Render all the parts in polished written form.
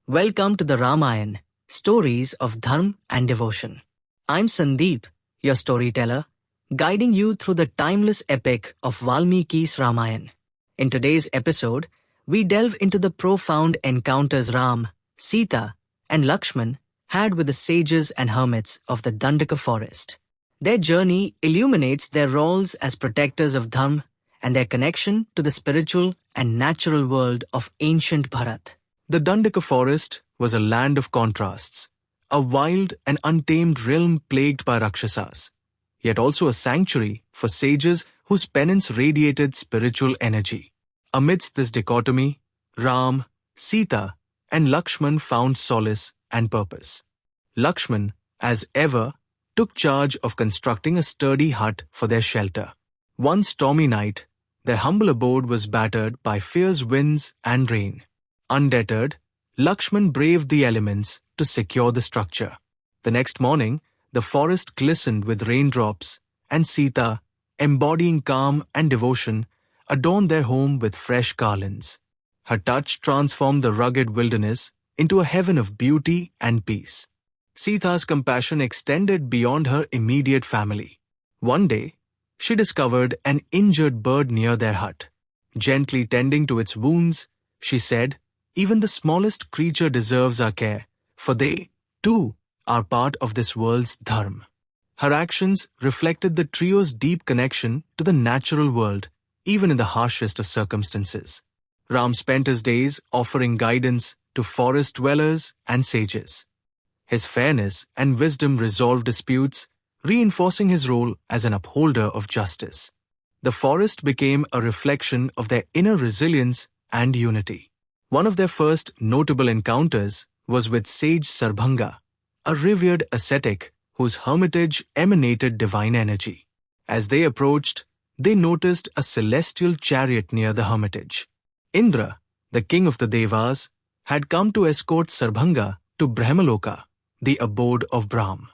Welcome to the Ramayan, Stories of Dharm and Devotion. I'm Sandeep, your storyteller, guiding you through the timeless epic of Valmiki's Ramayan. In today's episode, we delve into the profound encounters Ram, Sita, and Lakshman had with the sages and hermits of the Dandaka forest. Their journey illuminates their roles as protectors of Dharm and their connection to the spiritual and natural world of ancient Bharat. The Dandaka forest was a land of contrasts, a wild and untamed realm plagued by rakshasas, yet also a sanctuary for sages whose penance radiated spiritual energy. Amidst this dichotomy, Ram, Sita, and Lakshman found solace and purpose. Lakshman, as ever, took charge of constructing a sturdy hut for their shelter. One stormy night, their humble abode was battered by fierce winds and rain. Undeterred, Lakshman braved the elements to secure the structure. The next morning, the forest glistened with raindrops, and Sita, embodying calm and devotion, adorned their home with fresh garlands. Her touch transformed the rugged wilderness into a heaven of beauty and peace. Sita's compassion extended beyond her immediate family. One day, she discovered an injured bird near their hut. Gently tending to its wounds, she said, "Even the smallest creature deserves our care, for they, too, are part of this world's dharm." Her actions reflected the trio's deep connection to the natural world, even in the harshest of circumstances. Ram spent his days offering guidance to forest dwellers and sages. His fairness and wisdom resolved disputes, reinforcing his role as an upholder of justice. The forest became a reflection of their inner resilience and unity. One of their first notable encounters was with Sage Sarabhanga, a revered ascetic whose hermitage emanated divine energy. As they approached, they noticed a celestial chariot near the hermitage. Indra, the king of the Devas, had come to escort Sarabhanga to Brahmaloka, the abode of Brahm.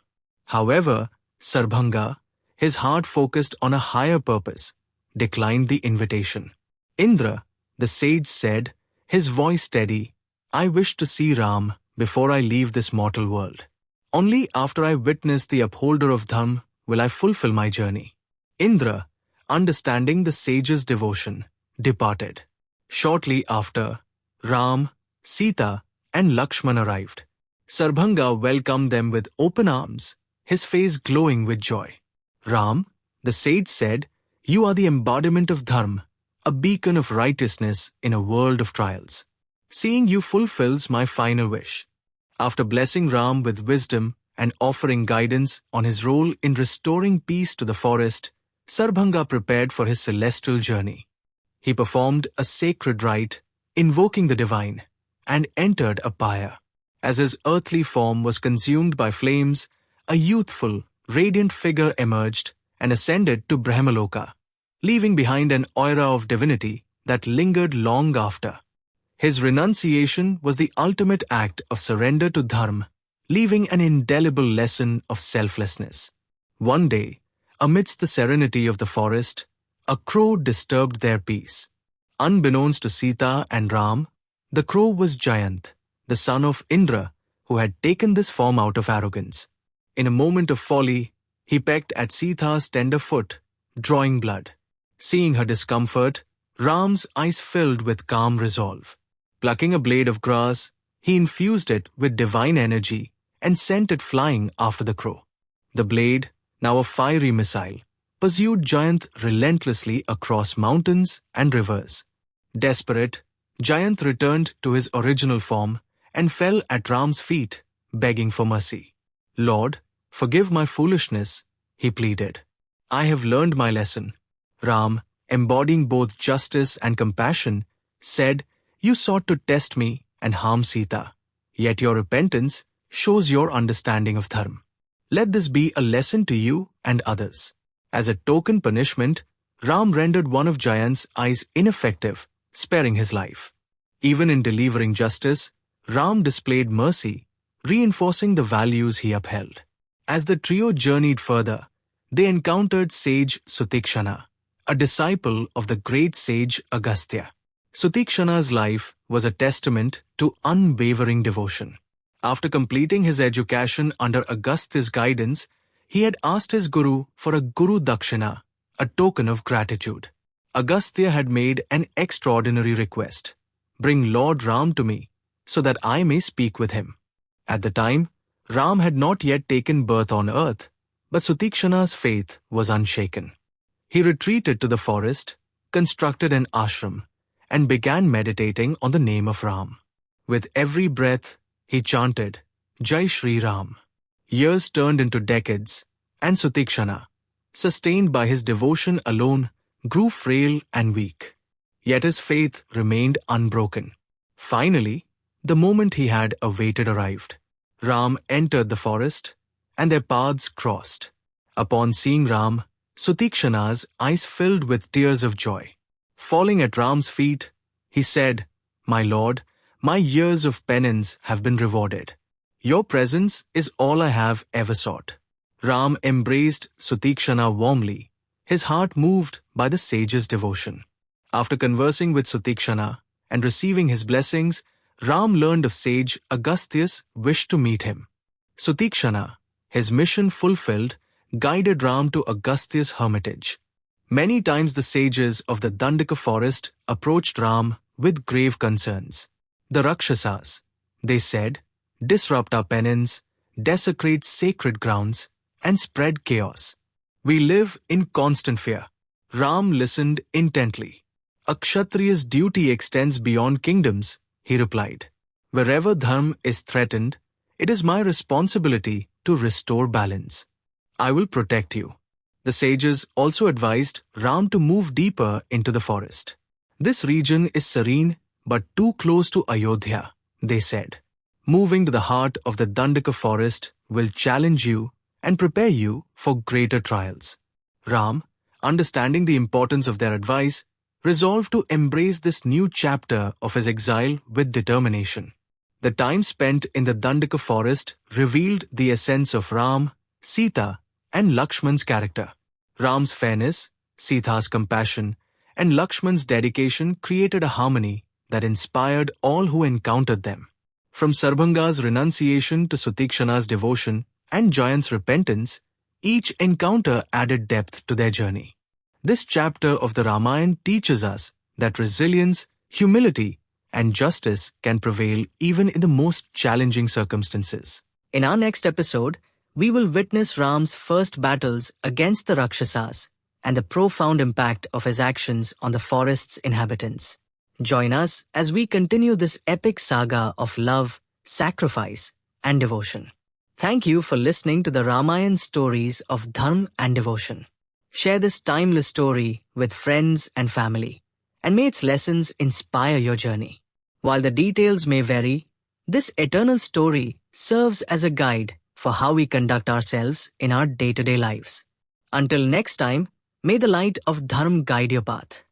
However, Sarabhanga, his heart focused on a higher purpose, declined the invitation. Indra, the sage, said, his voice steady, "I wish to see Ram before I leave this mortal world. Only after I witness the upholder of Dharm will I fulfill my journey." Indra, understanding the sage's devotion, departed. Shortly after, Ram, Sita, and Lakshman arrived. Sarabhanga welcomed them with open arms, his face glowing with joy. "Ram," the sage said, "you are the embodiment of Dharm, a beacon of righteousness in a world of trials. Seeing you fulfills my final wish." After blessing Ram with wisdom and offering guidance on his role in restoring peace to the forest, Sarabhanga prepared for his celestial journey. He performed a sacred rite, invoking the divine, and entered a pyre. As his earthly form was consumed by flames, a youthful, radiant figure emerged and ascended to Brahmaloka, leaving behind an aura of divinity that lingered long after. His renunciation was the ultimate act of surrender to Dharm, leaving an indelible lesson of selflessness. One day, amidst the serenity of the forest, a crow disturbed their peace. Unbeknownst to Sita and Ram, the crow was Jayanta, the son of Indra, who had taken this form out of arrogance. In a moment of folly, he pecked at Sita's tender foot, drawing blood. Seeing her discomfort, Ram's eyes filled with calm resolve. Plucking a blade of grass, he infused it with divine energy and sent it flying after the crow. The blade, now a fiery missile, pursued Jayanta relentlessly across mountains and rivers. Desperate, Jayanta returned to his original form and fell at Ram's feet, begging for mercy. "Lord, forgive my foolishness," he pleaded. "I have learned my lesson." Ram, embodying both justice and compassion, said, "You sought to test me and harm Sita, yet your repentance shows your understanding of Dharm. Let this be a lesson to you and others." As a token punishment, Ram rendered one of Jayanta's eyes ineffective, sparing his life. Even in delivering justice, Ram displayed mercy, reinforcing the values he upheld. As the trio journeyed further, they encountered Sage Sutikshna, a disciple of the great sage Agastya. Sutikshna's life was a testament to unwavering devotion. After completing his education under Agastya's guidance, he had asked his guru for a Guru Dakshina, a token of gratitude. Agastya had made an extraordinary request: "Bring Lord Ram to me, so that I may speak with him." At the time, Ram had not yet taken birth on earth, but Sutikshna's faith was unshaken. He retreated to the forest, constructed an ashram, and began meditating on the name of Ram. With every breath, he chanted, "Jai Shri Ram." Years turned into decades, and Sutikshna, sustained by his devotion alone, grew frail and weak. Yet his faith remained unbroken. Finally, the moment he had awaited arrived. Ram entered the forest, and their paths crossed. Upon seeing Ram, Sutikshna's eyes filled with tears of joy. Falling at Ram's feet, he said, "My lord, my years of penance have been rewarded. Your presence is all I have ever sought." Ram embraced Sutikshna warmly, his heart moved by the sage's devotion. After conversing with Sutikshna and receiving his blessings, Ram learned of sage Agastya's wish to meet him. Sutikshna, his mission fulfilled, guided Ram to Agastya's hermitage. Many times the sages of the Dandaka forest approached Ram with grave concerns. "The rakshasas," they said, "disrupt our penance, desecrate sacred grounds, and spread chaos. We live in constant fear." Ram listened intently. "A kshatriya's duty extends beyond kingdoms," he replied. "Wherever dharma is threatened, it is my responsibility to restore balance. I will protect you." The sages also advised Ram to move deeper into the forest. "This region is serene but too close to Ayodhya," they said. "Moving to the heart of the Dandaka forest will challenge you and prepare you for greater trials." Ram, understanding the importance of their advice, resolved to embrace this new chapter of his exile with determination. The time spent in the Dandaka forest revealed the essence of Ram, Sita, and Lakshman's character. Ram's fairness, Sita's compassion, and Lakshman's dedication created a harmony that inspired all who encountered them. From Sarabhanga's renunciation to Sutikshna's devotion and Jayant's repentance, each encounter added depth to their journey. This chapter of the Ramayana teaches us that resilience, humility, and justice can prevail even in the most challenging circumstances. In our next episode, we will witness Ram's first battles against the rakshasas and the profound impact of his actions on the forest's inhabitants. Join us as we continue this epic saga of love, sacrifice, and devotion. Thank you for listening to the Ramayana stories of Dharm and Devotion. Share this timeless story with friends and family, and may its lessons inspire your journey. While the details may vary, this eternal story serves as a guide for how we conduct ourselves in our day-to-day lives. Until next time, may the light of Dharm guide your path.